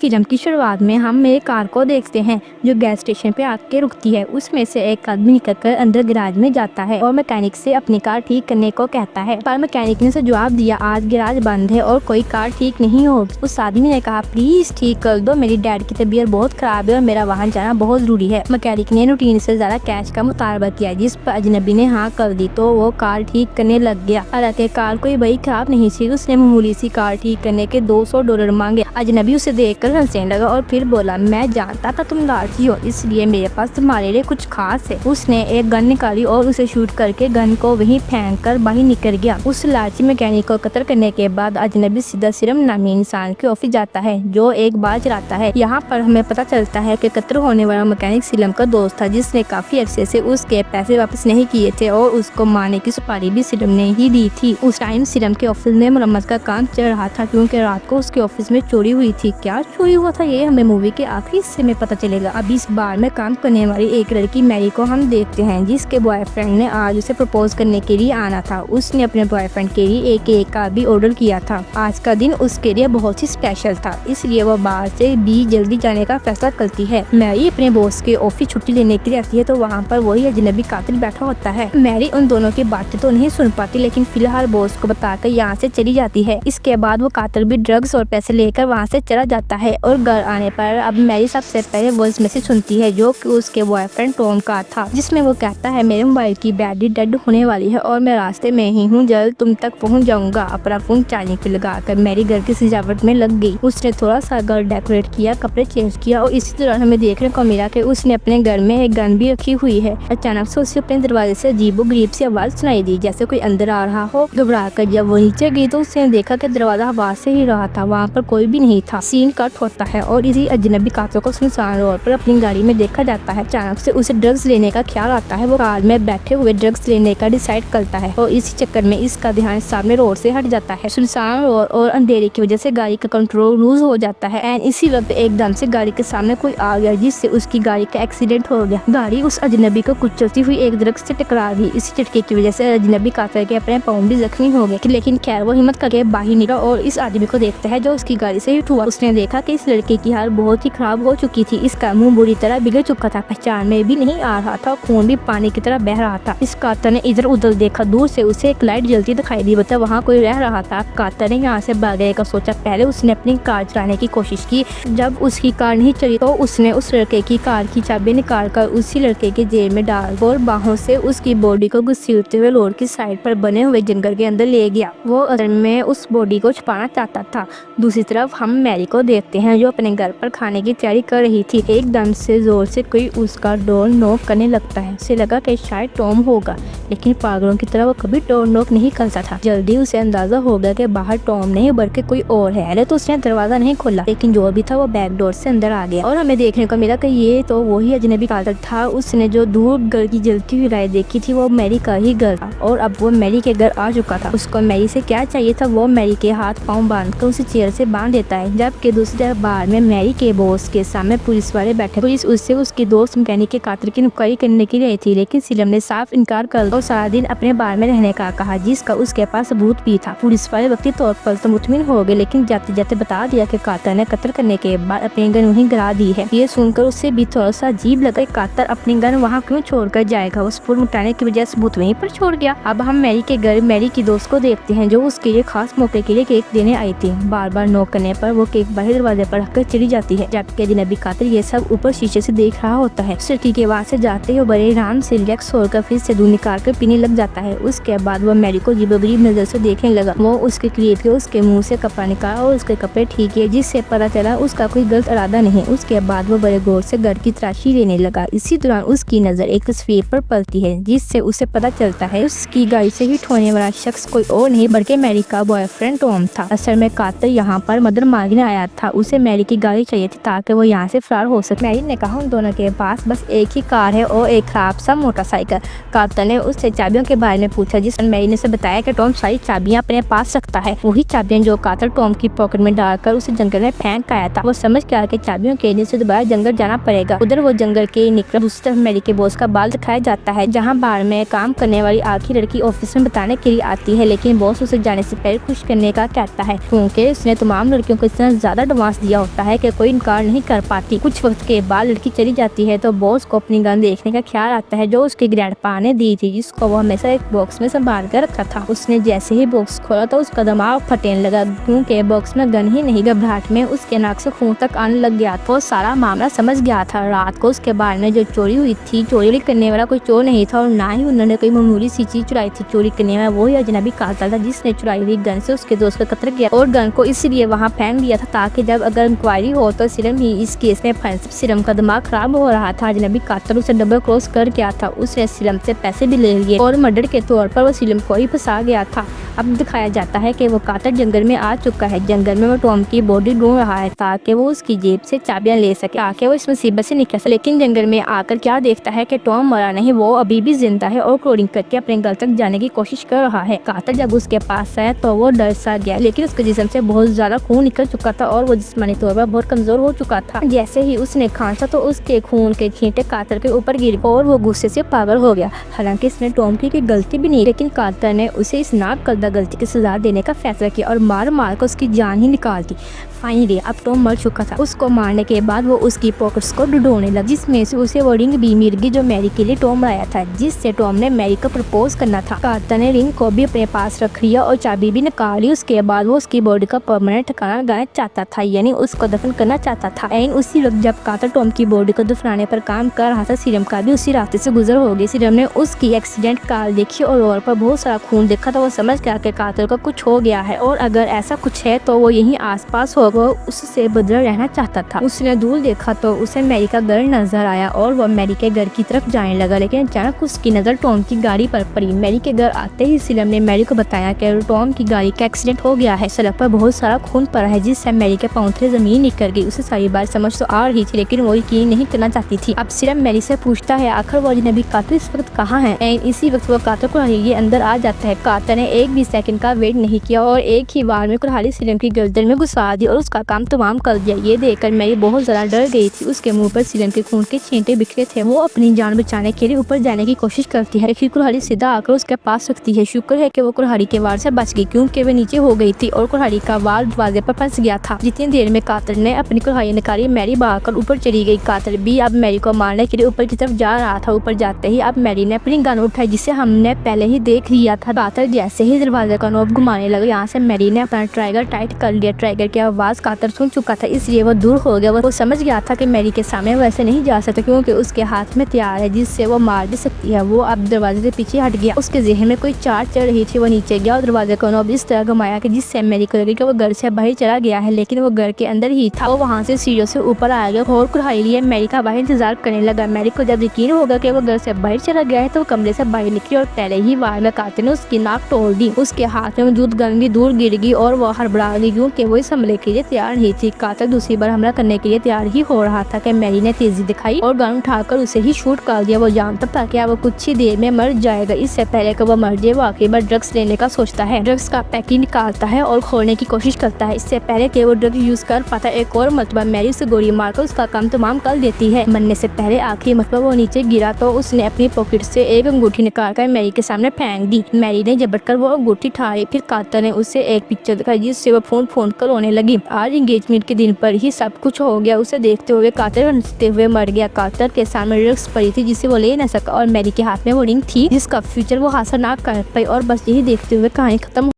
Film की शुरुआत में हम मेरे कार को देखते हैं जो गैस स्टेशन पे आके रुकती है। उसमें से एक आदमी निकलकर अंदर गैराज में जाता है और मैकेनिक से अपनी कार ठीक करने को कहता है, पर मैकेनिक ने उसे जवाब दिया आज गैराज बंद है और कोई कार ठीक नहीं होगी। उस आदमी ने कहा प्लीज ठीक कर दो, मेरी डैड की तबीयत बहुत खराब है और मेरा वहाँ जाना बहुत जरूरी है। मैकेनिक ने रूटीन से ज्यादा कैश का मुतालबा किया, जिस पर अजनबी ने हाँ कर दी तो वो कार ठीक करने लग गया। हालांकि कार कोई बड़ी खराब नहीं थी, उसने मामूली सी कार ठीक करने के $200 मांगे। अजनबी उसे देखकर हंसने लगा और फिर बोला मैं जानता था तुम लालची हो, इसलिए मेरे पास तुम्हारे लिए कुछ खास है। उसने एक गन निकाली और उसे शूट करके गन को वहीं फेंक कर बाहर निकल गया। उस लालची मैकेनिक को कत्ल करने के बाद अजनबी सीधा सिर्फ नामी इंसान के ऑफिस जाता है जो एक बार चलाता है। यहाँ पर हमें पता चलता है कि कत्ल होने वाला मैकेनिक सिलम का दोस्त था, जिसने काफी अरसे से उसके पैसे वापस नहीं किए थे और उसको मारने की सुपारी भी सिलम ने ही दी थी। उस टाइम सिलम के ऑफिस में मरम्मत का काम चल रहा था क्योंकि रात को उसके ऑफिस में चोरी हुई थी। क्या चोरी हुआ था ये हमें मूवी के आखिरी हिस्से में पता चलेगा। अब इस बार में काम करने वाली एक लड़की मैरी को हम देखते हैं, जिसके बॉयफ्रेंड ने आज उसे प्रपोज करने के लिए आना था। उसने अपने बॉयफ्रेंड के लिए एक केक का भी ऑर्डर किया था। आज का दिन उसके लिए बहुत ही स्पेशल था, इसलिए वो बाहर से भी जल्दी जाने का फैसला करती है। मैरी अपने बॉस के ऑफिस छुट्टी लेने के लिए आती है तो वहाँ पर वही अजनबी कातिल बैठा होता है। मैरी उन दोनों की बातें तो नहीं सुन पाती, लेकिन फिलहाल बॉस को बताकर यहाँ से चली जाती है। इसके बाद वो कातिल भी ड्रग्स और पैसे लेकर वहाँ से चला जाता है और घर आने पर अब मैरी सबसे पहले वॉइस मैसेज सुनती है जो कि उसके बॉयफ्रेंड टॉम का था, जिसमें वो कहता है मेरे मोबाइल की बैटरी डेड होने वाली है और मैं रास्ते में ही हूँ, जल्द तुम तक पहुँच जाऊंगा। अपना फोन चार्जिंग पे लगाकर मैरी घर की सजावट में लग गई। उसने थोड़ा सा घर डेकोरेट किया, कपड़े चेंज किया और इसी दौरान हमें देखने को मिला कि उसने अपने घर में एक गन भी रखी हुई है। अचानक से उसे अपने दरवाजे से अजीबोगरीब सी आवाज सुनाई दी, जैसे कोई अंदर आ रहा हो। घबरा कर जब वो नीचे गई तो उसने देखा कि दरवाजा आवाज से ही रहा था, वहाँ पर कोई भी नहीं था। सीन कट होता है और इसी अजनबी कातिल को सुनसान रोड पर अपनी गाड़ी में देखा जाता है। अचानक से उसे ड्रग्स लेने का ख्याल आता है। वो कार में बैठे हुए ड्रग्स लेने का डिसाइड करता है और इसी चक्कर में इसका ध्यान सामने रोड से हट जाता है। सुनसान रोड और अंधेरे की वजह से गाड़ी का कंट्रोल लूज हो जाता है एंड इसी वक्त एकदम से गाड़ी के सामने कोई आ गया, जिससे उसकी गाड़ी का एक्सीडेंट हो गया। गाड़ी उस अजनबी को कुचलती हुई एक दरख्त से टकरा गई। इसी झटके की वजह से अजनबी कातिल के अपने पाँव भी जख्मी हो गए, लेकिन खैर वो हिम्मत करके बाहर निकला और इस आदमी को देखता है जो उसकी गाड़ी से हिट हुआ। उसने देखा कि इस लड़के की हालत बहुत ही खराब हो चुकी थी। इसका मुंह बुरी तरह बिगड़ चुका था, पहचान में भी नहीं आ रहा था, खून भी पानी की तरह बह रहा था। इस कातिल ने इधर उधर देखा, दूर से उसे एक लाइट जलती दिखाई दी, बता वहाँ कोई रह रहा था। कातिल ने यहाँ से भागने का सोचा। पहले उसने अपनी कार चलाने की कोशिश की, जब उसकी कार नहीं चली तो उसने उस लड़के की कार की चाबी निकाल कर उसी लड़के के जेब में डाल और बाहों से उसकी बॉडी को घसीटते हुए रोड की साइड पर बने हुए जंगल के अंदर ले गया। वो असल में उस बॉडी को छुपाना चाहता था। दूसरी तरफ हम मैरी को देखते हैं जो अपने घर पर खाने की तैयारी कर रही थी। एकदम से जोर से कोई उसका डोर नॉक करने लगता है। उसे लगा कि शायद टॉम होगा, लेकिन पागलों की तरह वो कभी डोर नॉक नहीं करता था। जल्दी उसे अंदाजा हो गया कि बाहर टॉम नहीं बल्कि कोई और है। पहले तो उसने दरवाजा नहीं खोला, लेकिन जो भी था वो बैक डोर से अंदर आ गया और हमें देखने को मिला कि ये तो वही अजनबी कातिल था। उसने जो दूर घर की जलती हुई लाइट देखी थी वो मैरी का ही घर था और अब वो मैरी के घर आ चुका था। उसको मैरी से क्या चाहिए था, वो मैरी के हाथ पाँव बांधकर उसे चेयर से बांध देता है। जबकि दूसरी तरफ बार में मैरी के बॉस के सामने पुलिस वाले बैठे। पुलिस उससे उसके दोस्त मैकेनिक के कातिल की इंक्वायरी करने के लिए आई थी, लेकिन सिलम ने साफ इनकार कर और सारा दिन अपने बार में रहने का कहा, जिसका उसके पास सबूत भी था। पुलिस वाले वक्ती तौर पर तो मुतमिन हो गए, लेकिन जाते जाते बता दिया कि कातिल ने कत्ल करने के बाद अपनी गन वहीं गिरा दी है। ये सुनकर उससे भी थोड़ा सा अजीब लगा, कातिल अपनी गन वहाँ क्यों छोड़कर जाएगा। उस पुल मिटाने की वजह सबूत वहीं पर छोड़ गया। अब हम मैरी के घर मैरी की दोस्त को देखते हैं जो उसके लिए खास मौके के लिए केक देने आई थी। बार बार नॉक करने पर वो केक बाहर दरवाजे पर रखकर चली जाती है, जबकि अजनबी कातिल ये सब ऊपर शीशे से देख रहा होता है। लड़की के आवाज से जाते ही बड़े आराम से रिलैक्स होकर फिर से दूध निकाल कर पीने लग जाता है। उसके बाद वो मैरी को अजीबोगरीब नजर से देखने लगा। वो उसके करीब के उसके मुंह से कपड़ा निकाला और उसके कपड़े ठीक है, जिससे पता चला उसका कोई गलत इरादा नहीं। उसके बाद वो बड़े गौर से घर की तलाशी लेने लगा। इसी दौरान उसकी नजर एक तस्वीर पर पड़ती है, जिससे उसे पता चलता है उसकी गाड़ी से हिट होने वाला शख्स कोई और नहीं बल्कि मैरी का बॉयफ्रेंड टॉम था। असल में कातिल यहाँ पर मदद मांगने आया था। उसे मैरी की गाड़ी चाहिए थी ताकि वो यहाँ से फरार हो सके। मैरी ने कहा उन दोनों के पास बस एक ही कार है और एक खराब सा मोटरसाइकिल। कातिल ने उससे चाबियों के बारे में पूछा, जिस पर मैरी ने उसे बताया कि टॉम सारी चाबियां अपने पास रखता है, वही चाबियां जो कातिल टॉम की पॉकेट में डालकर उसे जंगल में फेंक आया था। वो समझ गया कि चाबियों के लिए उसे दोबारा जंगल जाना पड़ेगा। उधर वो जंगल के निकल दूसरी तरफ मैरी के बॉस का बाल दिखाया जाता है, जहाँ बार में काम करने वाली आखिरी लड़की ऑफिस में बताने के लिए आती है, लेकिन बॉस उसे जाने से पहले खुश करने का कहता है क्योंकि उसने तमाम लड़कियों को इतना ज्यादा एडवांस दिया होता है कि कोई इनकार नहीं कर पाती। कुछ वक्त के बाद लड़की चली जाती है तो बॉस को अपनी गन देखने का ख्याल आता है जो उसके ग्रैंडपा ने दी थी, जिसको वो हमेशा एक बॉक्स में संभाल कर रखा था। उसने जैसे ही बॉक्स खोला तो उसका दिमाग फटेने लगा क्योंकि बॉक्स में गन ही नहीं। घबराहट में उसके नाक से खून तक आने लग गया तो सारा मामला समझ गया था। रात को उसके बारे में जो चोरी हुई थी, चोरी करने वाला कोई चोर नहीं था और ना ही उन्होंने कोई मामूली सी चीज चुराई थी। चोरी करने वाला वही अजनबी कातिल था जिसने चुराई हुई गन से उसके दोस्त का कत्ल किया और गन को इसलिए वहाँ फेंक दिया था ताकि जब अगर इंक्वायरी हो तो सिरम ही इस केस में फंस। सिरम का दिमाग खराब हो रहा था। अजनबी कातिल उसे डबल क्रॉस कर गया था। उसने सिरम से पैसे भी ले लिए और मर्डर के तौर पर वो सिरम को ही फंसा गया था। अब दिखाया जाता है कि वो कातिल जंगल में आ चुका है। जंगल में वो टॉम की बॉडी ढूंढ रहा है ताकि वो उसकी जेब से चाबियां ले सके, ताकि वो इस मुसीबत से निकल सके। लेकिन जंगल में आकर क्या देखता है कि टॉम मरा नहीं, वो अभी भी जिंदा है और कोडिंग करके अपने घर तक जाने की कोशिश कर रहा है। कातिल जब उसके पास आया तो वो डर सा गया, लेकिन उसके जिस्म से बहुत ज्यादा खून निकल चुका था और वो जिस्मानी तौर पर बहुत कमजोर हो चुका था। जैसे ही उसने खांसा तो उसके खून के छींटे कातिल के ऊपर गिर और वो गुस्से से पागल हो गया। हालांकि इसने टॉम की गलती भी नहीं, लेकिन कातिल ने उसे इस नाककलदा गलती की सजा देने का फैसला किया और मार मार कर उसकी जान ही निकाल दी। फाइनली अब टॉम मर चुका था। उसको मारने के बाद वो उसकी पॉकेट्स को ढूंढने लगा, जिसमें से उसे वो रिंग भी मिल गई जो मैरी के लिए टॉम लाया था, जिससे टॉम ने मैरी को प्रपोज करना था। कातिल ने रिंग को भी अपने पास रख लिया और चाबी भी निकाल ली। उसके बाद वो उसकी बॉडी का परमानेंट ठिकाना लगाना चाहता था, यानी उसको दफन करना चाहता था। एंड उसी वक्त जब कातिल टॉम की बॉडी को दफनाने पर काम कर रहा था, सिरम का भी उसी रास्ते से गुजर हो गई। सिरम ने उसकी एक्सीडेंट कार देखी और रोड पर बहुत सारा खून देखा तो वो समझ गया कि कातिल को कुछ हो गया है और अगर ऐसा कुछ है तो वो यहीं आसपास होगा। वो उससे बदला रहना चाहता था। उसने दूर देखा तो उसे मैरी का घर नजर आया और वो मैरी के घर की तरफ जाने लगा, लेकिन अचानक उसकी नजर टॉम की गाड़ी पर पड़ी। मैरी के घर आते ही सिरम ने मैरी को बताया कि टॉम की गाड़ी का एक्सीडेंट हो गया है। सड़क पर बहुत सारा खून पड़ा है जिससे मैरी के पांव से जमीन निकल गई। उसे सारी बात समझ तो आ रही थी, लेकिन वो यकीन नहीं करना चाहती थी। अब सिरम मैरी से पूछता है आखिर वो अजनबी कातिल इस वक्त कहाँ है। एंड इसी वक्त वो कातिल कुल्हाड़ी अंदर आ जाता है। कातिल ने एक भी सेकंड का वेट नहीं किया और एक ही बार में कुल्हाड़ी सिरम की गर्दन में घुसा दी और उसका काम तमाम कर दिया। ये देखकर मैरी बहुत ज्यादा डर गई थी। उसके मुंह पर सिरम के खून के छींटे बिखरे थे। वो अपनी जान बचाने के लिए ऊपर जाने की कोशिश करती है, लेकिन कुल्हाड़ी सीधा आकर उसके पास रखती है। शुक्र है कि वो कुल्हाड़ी के वार से बच गई क्योंकि वे नीचे हो गई थी और कुल्हाड़ी का वार दरवाजे पर फंस गया था। जितनी देर में कातिल ने अपनी कुल्हाड़ी निकाली, मैरी भागकर ऊपर चली गई। कातिल भी अब मैरी को मारने के लिए ऊपर की तरफ जा रहा था। ऊपर जाते ही अब मैरी ने अपनी गन उठाई, जिसे हमने पहले ही देख लिया था। कातिल जैसे ही दरवाजे का नॉब घुमाने लगा, यहाँ से मैरी ने अपना ट्राइगर टाइट कर लिया। ट्राइगर की आवाज कातिल सुन चुका था, इसलिए वो दूर हो गया। वो समझ गया था कि मैरी के सामने वैसे नहीं जा सकता क्योंकि उसके हाथ में हथियार है जिससे वो मार भी सकती है। वो अब दरवाजे से पीछे हट गया। उसके ज़हन में कोई चाल चल रही थी। वो नीचे गया और दरवाजे को नॉब इस तरह घुमाया कि जिससे मैरी को लगे कि वो घर से बाहर चला गया है, लेकिन वो घर के अंदर ही था। वो वहाँ से सीढ़ियों से ऊपर आ गया और कुल्हाड़ी लिए मैरी का बाहर इंतजार करने लगा। मैरी को जब यकीन होगा कि वो घर से बाहर चला गया है तो वो कमरे से बाहर निकली और पहले ही वार में कातिल ने उसकी नाक तोड़ दी। उसके हाथ में मौजूद गन भी दूर गिर गई और वो हड़बड़ा गई क्योंकि वो इस हमले के लिए तैयार नहीं थी। कातिल दूसरी बार हमला करने के लिए तैयार ही हो रहा था कि मैरी ने तेजी दिखाई और गन उठाकर उसे ही शूट कर दिया। वो जानता था कि वो कुछ ही देर में मर जाएगा। इससे पहले कि वो मर जाए वो आखिरी बार ड्रग्स लेने का सोचता है। ड्रग्स का पैकेट निकालता है और खोलने की कोशिश करता है। इससे पहले कि वो ड्रग्स यूज कर पाता एक और मरतबा मैरी उसे गोली मारकर उसका काम तमाम कर देती है। मरने से पहले आखिरी मरतबा वो नीचे गिरा तो उसने अपनी पॉकेट से एक अंगूठी निकालकर मैरी के सामने फेंक दी। मैरी ने झपटकर वो अंगूठी उठाई। फिर कातिल ने उसे एक पिक्चर दिखाई जिससे वो फोन कर रोने लगी। आज एंगेजमेंट के दिन पर ही सब कुछ हो गया। उसे देखते हुए कातिल हंसते हुए मर गया। कातिल के सामने ड्रग्स पड़ी थी जिसे वो ले न सका और मैरी के हाथ में वो रिंग थी जिसका फ्यूचर वो हासिल ना कर पाई। और बस यही देखते हुए कहानी खत्म।